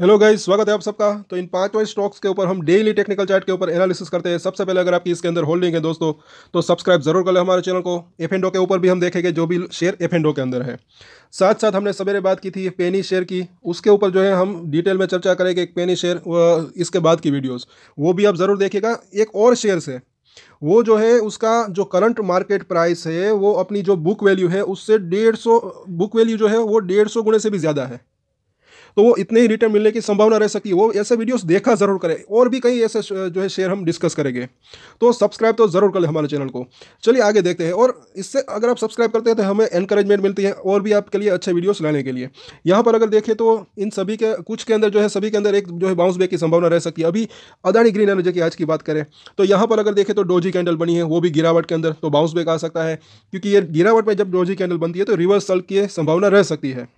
Hello guys, स्वागत है आप सबका। तो इन पांचों स्टॉक्स के ऊपर हम डेली टेक्निकल चार्ट के ऊपर एनालिसिस करते हैं। सबसे पहले अगर आपकी इसके अंदर होल्डिंग है दोस्तों, तो सब्सक्राइब जरूर कर लें हमारे चैनल को। एफ एंडो के ऊपर भी हम देखेंगे जो भी शेयर एफ एंडो के अंदर है। साथ साथ हमने सवेरे बात की थी पेनी शेयर की, उसके ऊपर जो है हम डिटेल में चर्चा करेंगे। एक पेनी शेयर इसके बाद की वीडियोज़ वो भी आप ज़रूर देखिएगा। एक और शेयर है वो जो है उसका जो करंट मार्केट प्राइस है वो अपनी जो बुक वैल्यू है उससे 150, बुक वैल्यू जो है वो 150 गुणे से भी ज़्यादा है। तो वो इतने ही रिटर्न मिलने की संभावना रह सकती है। वो ऐसे वीडियोस देखा जरूर करें, और भी कई ऐसे जो है शेयर हम डिस्कस करेंगे। तो सब्सक्राइब तो जरूर कर लें हमारे चैनल को। चलिए आगे देखते हैं। और इससे अगर आप सब्सक्राइब करते हैं तो हमें एनकरेजमेंट मिलती है और भी आपके लिए अच्छे वीडियोस लाने के लिए। यहाँ पर अगर देखें तो इन सभी के कुछ के अंदर जो है सभी के अंदर एक जो है बाउंस बैक की संभावना रह सकती है। अभी अदानी ग्रीन एनर्जी की आज की बात करें तो यहाँ पर अगर देखें तो डोजी कैंडल बनी है, वो भी गिरावट के अंदर, तो बाउंस बैक आ सकता है। क्योंकि ये गिरावट में जब डोजी कैंडल बनती है तो रिवर्सल की संभावना रह सकती है।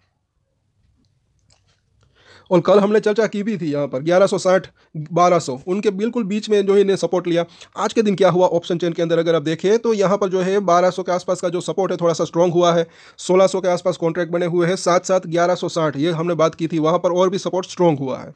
और कल हमने चर्चा की भी थी यहाँ पर 1160 1200 उनके बिल्कुल बीच में जो है इन्हें सपोर्ट लिया। आज के दिन क्या हुआ ऑप्शन चेन के अंदर अगर आप देखें तो यहाँ पर जो है 1200 के आसपास का जो सपोर्ट है थोड़ा सा स्ट्रांग हुआ है। 1600 के आसपास कॉन्ट्रैक्ट बने हुए हैं, साथ साथ 1160 ये हमने बात की थी, वहाँ पर और भी सपोर्ट स्ट्रांग हुआ है।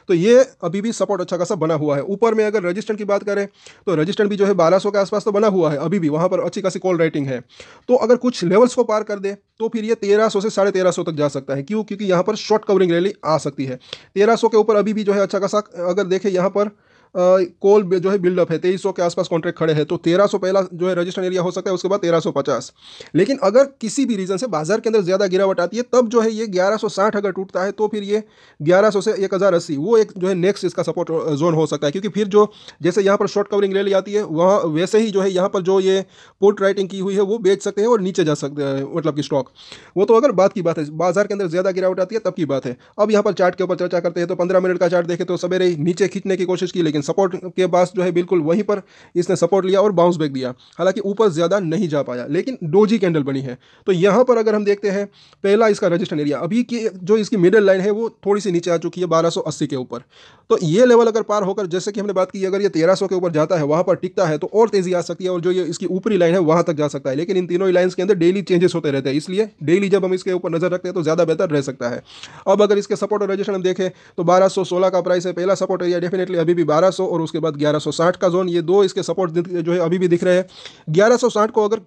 तो ये अभी भी सपोर्ट अच्छा खासा बना हुआ है। ऊपर में अगर रजिस्टेंट की बात करें तो रजिस्टेंट भी जो है 1200 के आसपास तो बना हुआ है, अभी भी वहाँ पर अच्छी खासी कॉल राइटिंग है। तो अगर कुछ लेवल्स को पार कर दे तो फिर ये 1300 से 1350 तक जा सकता है। क्यों? क्योंकि यहाँ पर शॉर्ट कवरिंग रैली आ सकती है। 1300 के ऊपर अभी भी जो है अच्छा खासा अगर देखें यहाँ पर कॉल जो है बिल्डअप है, 2300 के आसपास कॉन्ट्रैक्ट खड़े हैं, तो 1300 पहला जो है रजिस्ट्रेशन एरिया हो सकता है, उसके बाद 1350। लेकिन अगर किसी भी रीजन से बाजार के अंदर ज़्यादा गिरावट आती है तब जो है ये 1160 अगर टूटता है तो फिर ये 1100 से 1080 वो एक जो है नेक्स्ट इसका सपोर्ट जोन हो सकता है। क्योंकि फिर जो जैसे यहाँ पर शॉर्ट कवरिंग रैली आती है वहाँ वैसे ही जो है यहाँ पर जो ये पुट राइटिंग की हुई है वो बेच सकते हैं और नीचे जा सकते हैं, मतलब कि स्टॉक। वो तो अगर बात की बात है, बाजार के अंदर ज़्यादा गिरावट आती है तब की बात है। अब यहाँ पर चार्ट के ऊपर चर्चा करते हैं तो 15 मिनट का चार्ट देखें तो सवेरे ही नीचे खींचने की कोशिश की, लेकिन सपोर्ट के पास जो है बिल्कुल वहीं पर इसने सपोर्ट लिया और बाउंस बैक दिया। हालांकि ऊपर ज़्यादा नहीं जा पाया, लेकिन डोजी कैंडल बनी है। तो यहाँ पर अगर हम देखते हैं पहला इसका रजिस्ट्रेशन एरिया अभी की जो इसकी मिडिल लाइन है वो थोड़ी सी नीचे आ चुकी है 1280 के ऊपर। तो ये लेवल अगर पार होकर, जैसे कि हमने बात की, अगर ये 1300 के ऊपर जाता है वहाँ पर टिकता है तो और तेज़ी आ सकती है और जो ये इसकी ऊपरी लाइन है वहाँ तक जा सकता है। लेकिन इन तीनों ही लाइन्स के अंदर डेली चेंजेस होते रहते हैं, इसलिए डेली जब हम इसके ऊपर नजर रखते हैं तो ज़्यादा बेहतर रह सकता है। अब अगर इसके सपोर्ट और रजिस्ट्रेशन हम देखें तो 1216 का प्राइस है, पहला सपोर्ट एरिया डेफिनेटली अभी भी 1200 और उसके बाद 1160 का जोन, ये दो इसके सपोर्ट जो है अभी भी दिख रहे हैं। 1160 को अगर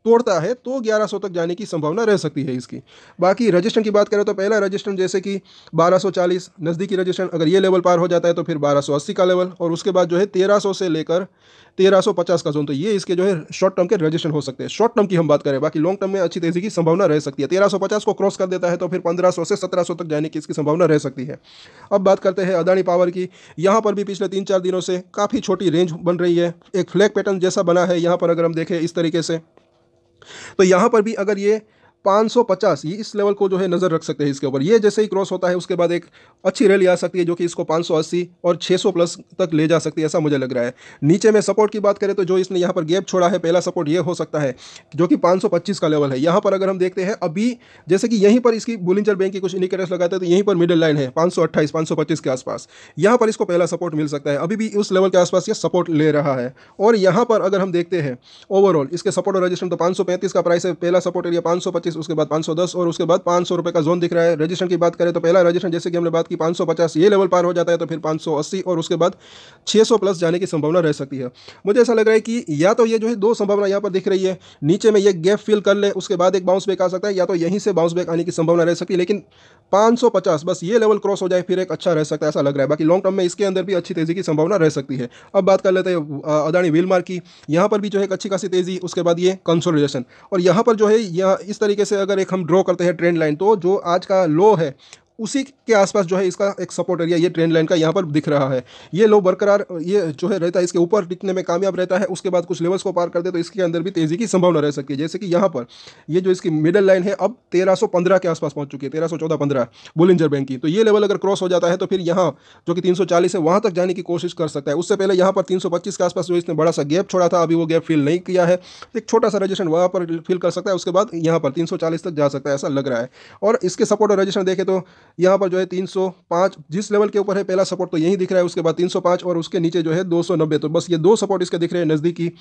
तोड़ता है तो 1100 तक जाने की संभावना रह सकती है इसकी। बाकी रजिस्ट्रेशन की बात करें तो पहला रजिस्ट्रेशन जैसे कि 1240 नज़दीकी रजिस्ट्रेशन, अगर ये लेवल पार हो जाता है तो फिर 1280 का लेवल, और उसके बाद जो है 1300 से लेकर 1350 का जोन। तो ये इसके जो है शॉर्ट टर्म के रजिस्ट्रेशन हो सकते हैं। शॉर्ट टर्म की हम बात करें, बाकी लॉन्ग टर्म में अच्छी तेजी की संभावना रह सकती है। 1350 को क्रॉस कर देता है तो फिर 1500 से 1700 तक जाने की इसकी संभावना रह सकती है। अब बात करते हैं अदानी पावर की। यहाँ पर भी पिछले 3-4 दिनों से काफ़ी छोटी रेंज बन रही है, एक फ्लैग पैटर्न जैसा बना है। यहाँ पर अगर हम देखें इस तरीके से तो यहाँ पर भी अगर ये 550 ये इस लेवल को जो है नज़र रख सकते हैं इसके ऊपर। ये जैसे ही क्रॉस होता है उसके बाद एक अच्छी रैली आ सकती है जो कि इसको 580 और 600 प्लस तक ले जा सकती है, ऐसा मुझे लग रहा है। नीचे में सपोर्ट की बात करें तो जो इसने यहाँ पर गैप छोड़ा है, पहला सपोर्ट ये हो सकता है जो कि 525 का लेवल है। यहाँ पर अगर हम देखते हैं अभी जैसे कि यहीं पर इसकी बुलिंजर बैंक की कुछ इंडिकेटर्स लगाते हैं तो यहीं पर मिडिल लाइन है 528 525 के आसपास, यहाँ पर इसको पहला सपोर्ट मिल सकता है। अभी भी उस लेवल के आसपास ये सपोर्ट ले रहा है। और यहाँ पर अगर हम देखते हैं ओवरऑल इसके सपोर्ट और रजिस्ट्रेशन तो 535 का प्राइस है, पहला सपोर्ट एरिया 525, उसके बाद 510 और उसके बाद 500 रुपए का जोन दिख रहा है। रजिस्ट्रेशन की बात करें तो पहला रजिस्ट्रेशन जैसे कि हमने बात की 550 ये लेवल पार हो जाता है तो फिर 580 और उसके बाद 600 प्लस जाने की संभावना रह सकती है। मुझे ऐसा लग रहा है कि या तो ये जो है दो संभावना यहाँ पर दिख रही है, नीचे में ये गैप फिल कर ले उसके बाद एक बाउंस बैक आ सकता है, या तो यहीं से बाउंस बैक आने की संभावना रह सकती है। लेकिन 550 बस ये लेवल क्रॉस हो जाए फिर एक अच्छा रह सकता है, ऐसा लग रहा है। बाकी लॉन्ग टर्म में इसके अंदर भी अच्छी तेजी की संभावना रह सकती है। अब बात कर लेते हैं अदानी विलमार की। यहाँ पर भी जो है एक अच्छी खासी तेजी, उसके बाद ये कंसोलिडेशन, और यहाँ पर जो है यह इस तरीके से अगर एक हम ड्रॉ करते हैं ट्रेंड लाइन तो जो आज का लो है उसी के आसपास जो है इसका एक सपोर्ट एरिया ये ट्रेंड लाइन का यहाँ पर दिख रहा है। ये लो बरकरार ये जो है रहता है, इसके ऊपर टिकने में कामयाब रहता है, उसके बाद कुछ लेवल्स को पार कर दे तो इसके अंदर भी तेजी की संभावना रह सकती है। जैसे कि यहाँ पर ये जो इसकी मिडल लाइन है अब 1315 के आसपास पहुंच चुकी है, 1314-15 बुलिंजर बैंक की। तो ये लेवल अगर क्रॉस हो जाता है तो फिर यहाँ जो कि 340 है वहाँ तक जाने की कोशिश कर सकता है। उससे पहले यहाँ पर 325 के आसपास जो इसने बड़ा सा गैप छोड़ा था अभी वो गैप फिल नहीं किया है, एक छोटा सा रजिस्ट्रेशन वहाँ पर फिल कर सकता है, उसके बाद यहाँ पर 340 तक जा सकता है, ऐसा लग रहा है। और इसके सपोर्ट और रजिस्ट्रेशन देखें तो यहाँ पर जो है 305 जिस लेवल के ऊपर है पहला सपोर्ट तो यही दिख रहा है, उसके बाद 305 और उसके नीचे जो है 290। तो बस ये दो सपोर्ट इसके दिख रहे हैं नज़दीकी।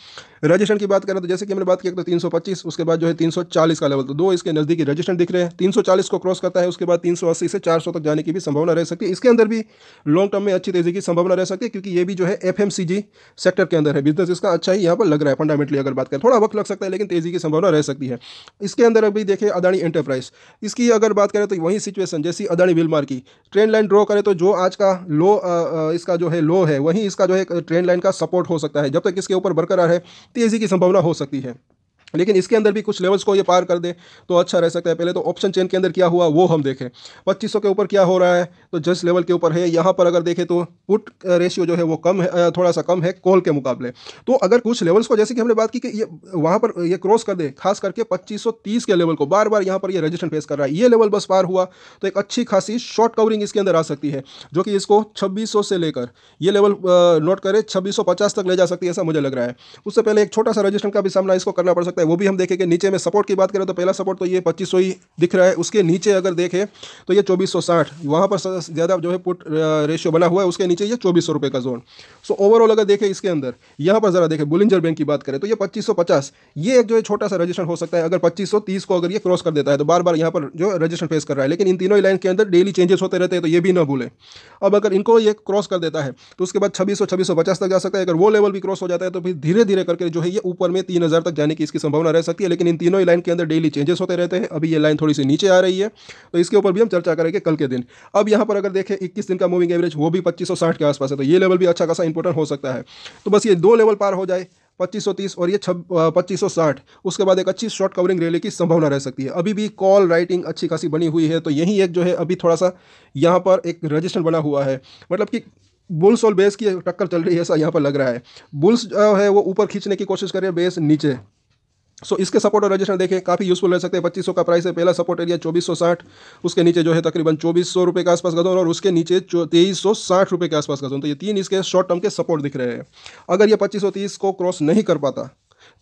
रजिस्टेंस की बात करें तो जैसे कि हमने बात की तो 325, उसके बाद जो है 340 का लेवल, तो दो इसके नज़दीकी रजिस्टेंस दिख रहे हैं। 340 को क्रॉस करता है उसके बाद 380 से 400 तक जाने की भी संभावना रह सकती है। इसके अंदर भी लॉन्ग टर्म में अच्छी तेजी की संभावना रह सकती है, क्योंकि ये भी जो है एफएमसीजी सेक्टर के अंदर है, बिजनेस इसका अच्छा ही यहाँ पर लग रहा है फंडामेंटली अगर बात करें। थोड़ा वक्त लग सकता है लेकिन तेजी की संभावना रह सकती है। इसके अंदर अभी देखें अदानी एंटरप्राइज, इसकी अगर बात करें तो वही सिचुएशन जैसी अदानी विलमार की। ट्रेंड लाइन ड्रॉ करें तो जो आज का लो इसका जो है लो है, वहीं इसका जो है ट्रेंड लाइन का सपोर्ट हो सकता है। जब तक इसके ऊपर बरकरार है तेजी की संभावना हो सकती है, लेकिन इसके अंदर भी कुछ लेवल्स को ये पार कर दे तो अच्छा रह सकता है। पहले तो ऑप्शन चेन के अंदर क्या हुआ वो हम देखें। 2500 के ऊपर क्या हो रहा है, तो जिस लेवल के ऊपर है यहाँ पर अगर देखें तो पुट रेशियो जो है वो कम है, थोड़ा सा कम है कॉल के मुकाबले। तो अगर कुछ लेवल्स को जैसे कि हमने बात की कि ये वहाँ पर ये क्रॉस कर दे, खास करके 2530 के लेवल को बार बार यहाँ पर ये रजिस्ट्रेशन फेस कर रहा है, ये लेवल बस पार हुआ तो एक अच्छी खासी शॉर्ट कवरिंग इसके अंदर आ सकती है, जो कि इसको 2600 से लेकर ये लेवल नोट करें 2650 तक ले जा सकती है, ऐसा मुझे लग रहा है। उससे पहले एक छोटा सा रजिस्ट्रेशन का भी सामना इसको करना पड़ सकता है, वो भी हम देखेंगे। नीचे में सपोर्ट की बात करें तो पहला सपोर्ट तो ये 2500 ही दिख रहा है, उसके नीचे अगर देखें तो ये 2460, वहाँ पर ज़्यादा जो है पुट रेशियो बना हुआ है, उसके नीचे ये 2400 रुपये का जोन। सो ओवरऑल अगर देखें इसके अंदर यहाँ पर ज़रा देखें बुलिंजर बैंक की बात करें तो ये 2550, ये एक जो है छोटा सा रजिस्ट्रेशन हो सकता है। अगर 2530 को अगर ये क्रॉस कर देता है तो बार बार यहाँ पर जो रजिस्ट्रेशन फेस कर रहा है, लेकिन इन तीनों ही लाइन के अंदर डेली चेंजेस होते रहते हैं, तो ये भी ना भूलें। अब अगर इनको ये क्रॉस कर देता है तो उसके बाद 2650 तक जा सकता है। अगर वो लेवल भी क्रॉस हो जाता है तो फिर धीरे धीरे करके जो है ये ऊपर में 3000 तक जाने की इसकी संभावना रह सकती है, लेकिन इन तीनों ही लाइन के अंदर डेली चेंजेस होते रहते हैं। अभी ये लाइन थोड़ी सी नीचे आ रही है, तो इसके ऊपर भी हम चर्चा करेंगे कल के दिन। अब यहाँ पर अगर देखें 21 दिन का मूविंग एवरेज वो भी 2560 के आसपास है, तो ये लेवल भी अच्छा खासा इंपॉर्टेंट हो सकता है। तो बस ये दो लेवल पार हो जाए 2530 और ये 2560, उसके बाद एक अच्छी शॉर्ट कवरिंग रैली की संभावना रह सकती है। अभी भी कॉल राइटिंग अच्छी खासी बनी हुई है, तो यही एक जो है अभी थोड़ा सा यहाँ पर एक रजिस्टेंस बना हुआ है, मतलब कि बुल्स और बेस की टक्कर चल रही है ऐसा यहाँ पर लग रहा है। बुल्स जो है वो ऊपर खींचने की कोशिश कर रहे हैं, बेस नीचे। सो इसके सपोर्ट और रजिस्टर देखें काफ़ी यूजफुल रह सकते हैं। 2500 का प्राइस है, पहला सपोर्ट एरिया 2460, उसके नीचे जो है तकरीबन 2400 रुपये के आसपास का जोन, और उसके नीचे 2360 रुपये के आसपास का जोन। तो ये तीन इसके शॉर्ट टर्म के सपोर्ट दिख रहे हैं। अगर ये 2530 को क्रॉस नहीं कर पाता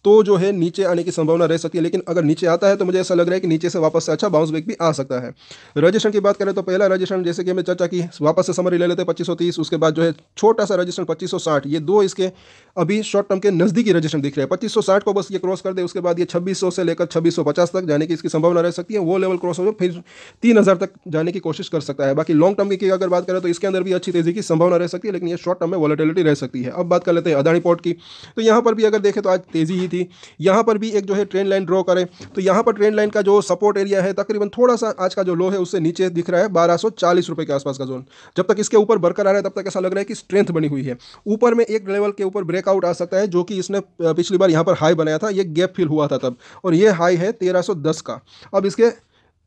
तो जो है नीचे आने की संभावना रह सकती है, लेकिन अगर नीचे आता है तो मुझे ऐसा लग रहा है कि नीचे से वापस से अच्छा बाउंस बैक भी आ सकता है। रजिस्ट्रेशन की बात करें तो पहला रजिस्ट्रेशन जैसे कि हमने चर्चा की, वापस से समरी ले लेते हैं 2530, उसके बाद जो है छोटा सा रजिस्ट्रेशन 2560, ये दो इसके अभी शॉर्ट टर्म के नज़दीकी रजिस्ट्रेशन दिख रहे हैं। 2560 को बस ये क्रॉस कर दे, उसके बाद ये 2600 से लेकर 2650 तक जाने की इसकी संभावना रह सकती है। वो लेवल क्रॉस हो जाए फिर 3000 तक जाने की कोशिश कर सकता है। बाकी लॉन्ग टर्म की अगर बात करें तो इसके अंदर भी अच्छी तेजी की संभावना रह सकती है, लेकिन ये शॉर्ट टर्म में वॉलेटिलिटी रह सकती है। अब बात कर लेते हैं अदानी पोर्ट की, तो यहाँ पर भी अगर देखें तो आज तेजी ही थी। यहाँ पर भी एक जो है ट्रेंड लाइन ड्रॉ करें तो यहाँ पर ट्रेंड लाइन का जो सपोर्ट एरिया है तकरीबन थोड़ा सा आज का जो लो है उससे नीचे दिख रहा है 1240 रुपये के आसपास का जोन। जब तक इसके ऊपर बरकरार है तब तक ऐसा लग रहा है कि स्ट्रेंथ बनी हुई है। ऊपर में एक लेवल के ऊपर ब्रेकआउट आ सकता है, जो कि इसने पिछली बार यहाँ पर हाई बनाया था, ये गैप फिल हुआ था तब, और ये हाई है 1310 का। अब इसके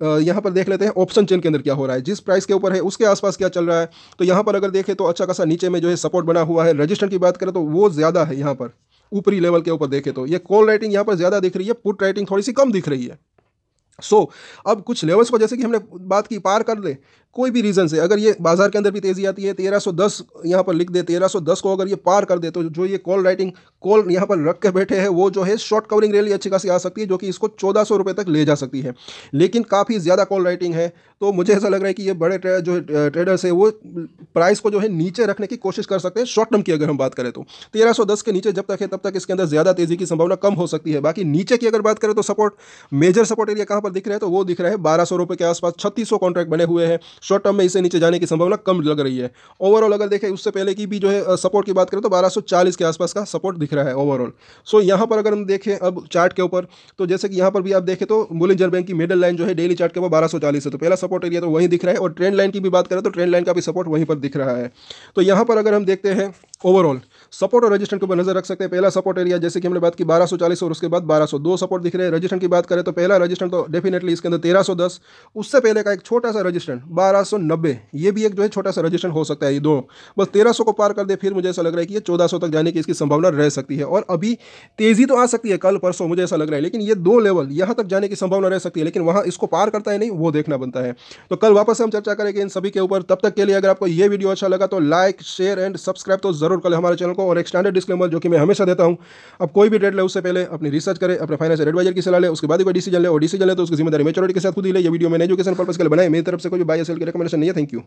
यहाँ पर देख लेते हैं ऑप्शन चेन के अंदर क्या हो रहा है, जिस प्राइस के ऊपर है उसके आसपास क्या चल रहा है। तो यहाँ पर अगर देखें तो अच्छा खासा नीचे में जो है सपोर्ट बना हुआ है। रजिस्टर की बात करें तो वो ज़्यादा है, यहाँ पर ऊपरी लेवल के ऊपर देखें तो ये कॉल राइटिंग यहाँ पर ज़्यादा दिख रही है, पुट राइटिंग थोड़ी सी कम दिख रही है। अब कुछ लेवल्स को जैसे कि हमने बात की पार कर ले कोई भी रीज़न से, अगर ये बाजार के अंदर भी तेज़ी आती है 1310 यहाँ पर लिख दे, 1310 को अगर ये पार कर दे तो जो ये कॉल राइटिंग कॉल यहाँ पर रख के बैठे हैं वो जो है शॉर्ट कवरिंग रैली अच्छी खासी आ सकती है, जो कि इसको 1400 रुपये तक ले जा सकती है। लेकिन काफ़ी ज़्यादा कॉल राइटिंग है, तो मुझे ऐसा लग रहा है कि ये बड़े जो ट्रेडर्स है वो प्राइस को जो है नीचे रखने की कोशिश कर सकते हैं। शॉर्ट टर्म की अगर हम बात करें तो 1310 के नीचे जब तक है तब तक इसके अंदर ज़्यादा तेज़ी की संभावना कम हो सकती है। बाकी नीचे की अगर बात करें तो सपोर्ट मेजर सपोर्ट एरिया कहाँ पर दिख रहा है, तो वो दिख रहा है 1200 रुपये के आसपास। 3600 कॉन्ट्रैक्ट बने हुए हैं, शॉर्ट टर्म में इसे नीचे जाने की संभावना कम लग रही है। ओवरऑल अगर देखें उससे पहले की भी जो है सपोर्ट की बात करें तो 1240 के आसपास का सपोर्ट दिख रहा है ओवरऑल। सो यहाँ पर अगर हम देखें अब चार्ट के ऊपर, तो जैसे कि यहाँ पर भी आप देखें तो बुलिंजर बैंक की मिडल लाइन जो है डेली चार्ट के ऊपर 1240 है, तो पहला सपोर्ट एरिया तो वहीं दिख रहा है। और ट्रेंड लाइन की भी बात करें तो ट्रेंड लाइन का भी सपोर्ट वहीं पर दिख रहा है। तो यहाँ पर अगर हम देखते हैं ओवरऑल सपोर्ट और रजिस्टेंस के ऊपर नजर रख सकते हैं। पहला सपोर्ट एरिया जैसे कि हमने बात की 1240 और उसके बाद 1202 सपोर्ट दिख रहे हैं। रजिस्टेंस की बात करें तो पहला रजिस्टेंस तो डेफिनेटली इसके अंदर 1310, उससे पहले का एक छोटा सा रजिस्टेंस 1290, ये भी एक जो है छोटा सा रजिस्टेंस हो सकता है। ये दो बस 1300 को पार कर दे फिर मुझे ऐसा लग रहा है कि ये 1400 तक जाने की इसकी संभावना रह सकती है। और अभी तेजी तो आ सकती है कल परसों, मुझे ऐसा लग रहा है, लेकिन ये दो लेवल यहाँ तक जाने की संभावना रह सकती है, लेकिन वहाँ इसको पार करता है नहीं वो देखना बनता है। तो कल वापस हम चर्चा करेंगे इन सभी के ऊपर। तब तक के लिए अगर आपको ये वीडियो अच्छा लगा तो लाइक शेयर एंड सब्सक्राइब तो जरूर करें हमारे चैनल चैनल को। और एक स्टैंडर्ड डिस्क्लेमर जो कि मैं हमेशा देता हूँ, अब कोई भी ट्रेड ले उससे पहले अपनी रिसर्च करे, अपने फाइनेंशियल एडवाइजर की सलाह ले, उसके बाद ही कोई डिसीजन ले, और डिसीजन ले तो उसकी जिम्मेदारी मैच्योरिटी के साथ खुद ही ले। ये वीडियो मैंने एजुकेशन पर्पस के लिए बनाई, मेरी तरफ से कोई बाय या सेल की रिकमेंडेशन नहीं है। Thank you.